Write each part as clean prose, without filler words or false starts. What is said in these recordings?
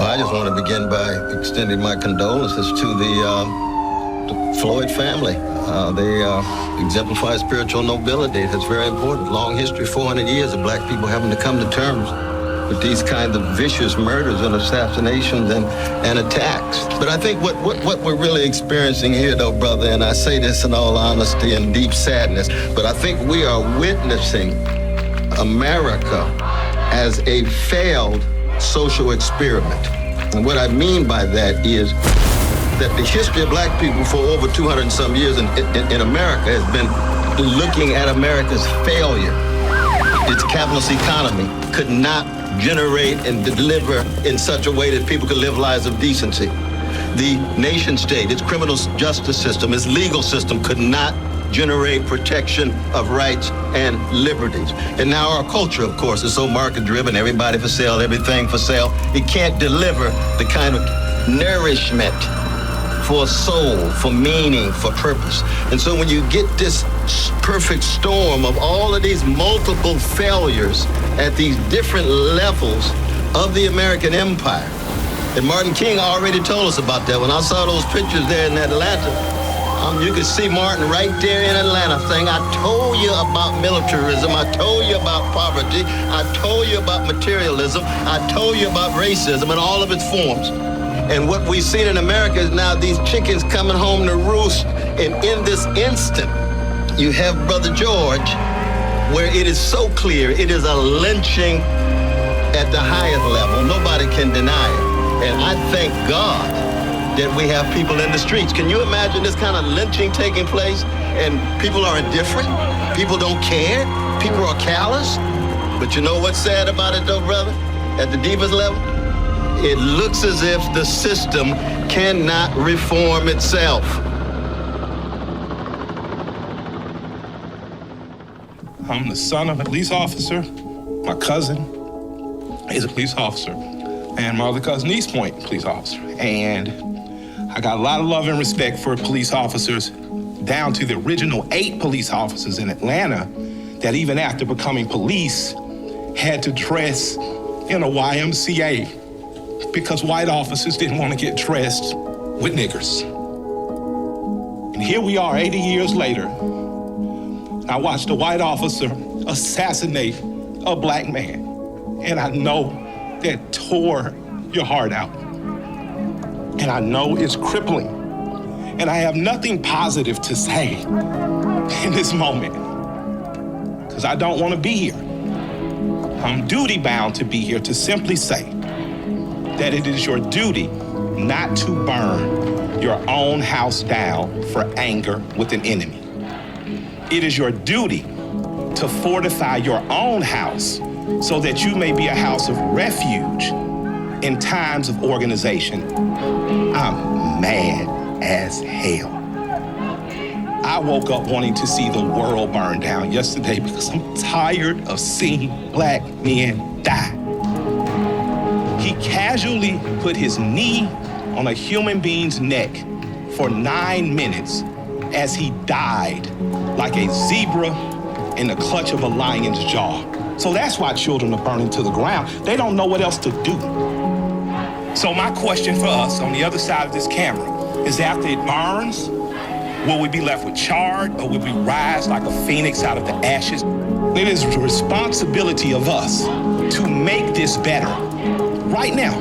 Well, I just want to begin by extending my condolences to the Floyd family. They exemplify spiritual nobility. That's very important. Long history, 400 years of black people having to come to terms with these kinds of vicious murders and assassinations and attacks. But I think what we're really experiencing here, though, brother, and I say this in all honesty and deep sadness, but I think we are witnessing America as a failed social experiment. And what I mean by that is that the history of black people for over 200 and some years in America has been looking at America's failure. Its capitalist economy could not generate and deliver in such a way that people could live lives of decency. The nation state, its criminal justice system, its legal system could not generate protection of rights and liberties. And now our culture, of course, is so market-driven, everybody for sale, everything for sale. It can't deliver the kind of nourishment for soul, for meaning, for purpose. And so when you get this perfect storm of all of these multiple failures at these different levels of the American empire, and Martin King already told us about that. When I saw those pictures there in Atlanta, you could see Martin right there in Atlanta saying, I told you about militarism, I told you about poverty, I told you about materialism, I told you about racism and all of its forms. And what we've seen in America is now these chickens coming home to roost. And in this instant, you have Brother George, where it is so clear it is a lynching at the highest level. Nobody can deny it. And I thank God that we have people in the streets. Can you imagine this kind of lynching taking place and people are indifferent? People don't care? People are callous? But you know what's sad about it though, brother? At the deepest level? It looks as if the system cannot reform itself. I'm the son of a police officer. My cousin is a police officer. And my other cousin, East Point, police officer. And I got a lot of love and respect for police officers, down to the original 8 police officers in Atlanta that even after becoming police had to dress in a YMCA because white officers didn't want to get dressed with niggers. And here we are 80 years later. I watched a white officer assassinate a black man. And I know that tore your heart out. And I know it's crippling. And I have nothing positive to say in this moment, because I don't want to be here. I'm duty bound to be here to simply say that it is your duty not to burn your own house down for anger with an enemy. It is your duty to fortify your own house so that you may be a house of refuge in times of organization. I'm mad as hell. I woke up wanting to see the world burn down yesterday because I'm tired of seeing black men die. He casually put his knee on a human being's neck for 9 minutes as he died like a zebra in the clutch of a lion's jaw. So that's why children are burning to the ground. They don't know what else to do. So my question for us on the other side of this camera is, after it burns, will we be left with charred, or will we rise like a phoenix out of the ashes? It is the responsibility of us to make this better right now.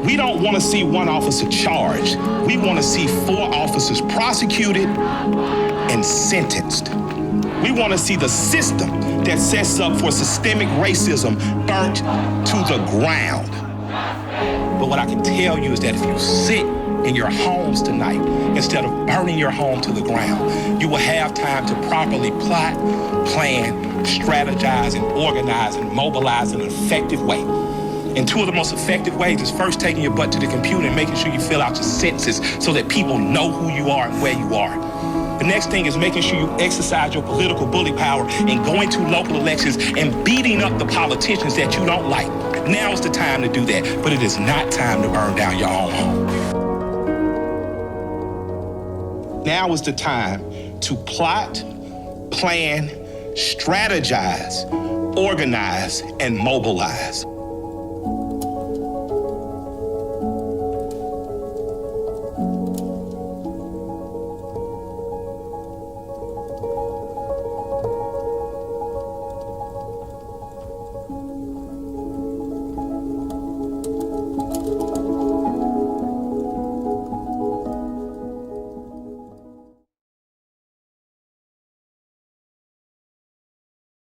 We don't want to see one officer charged. We want to see 4 officers prosecuted and sentenced. We want to see the system that sets up for systemic racism burnt to the ground. But what I can tell you is that if you sit in your homes tonight, instead of burning your home to the ground, you will have time to properly plot, plan, strategize, and organize and mobilize in an effective way. And 2 of the most effective ways is first taking your butt to the computer and making sure you fill out your sentences so that people know who you are and where you are. The next thing is making sure you exercise your political bully power and going to local elections and beating up the politicians that you don't like. Now is the time to do that, but it is not time to burn down your own home. Now is the time to plot, plan, strategize, organize, and mobilize.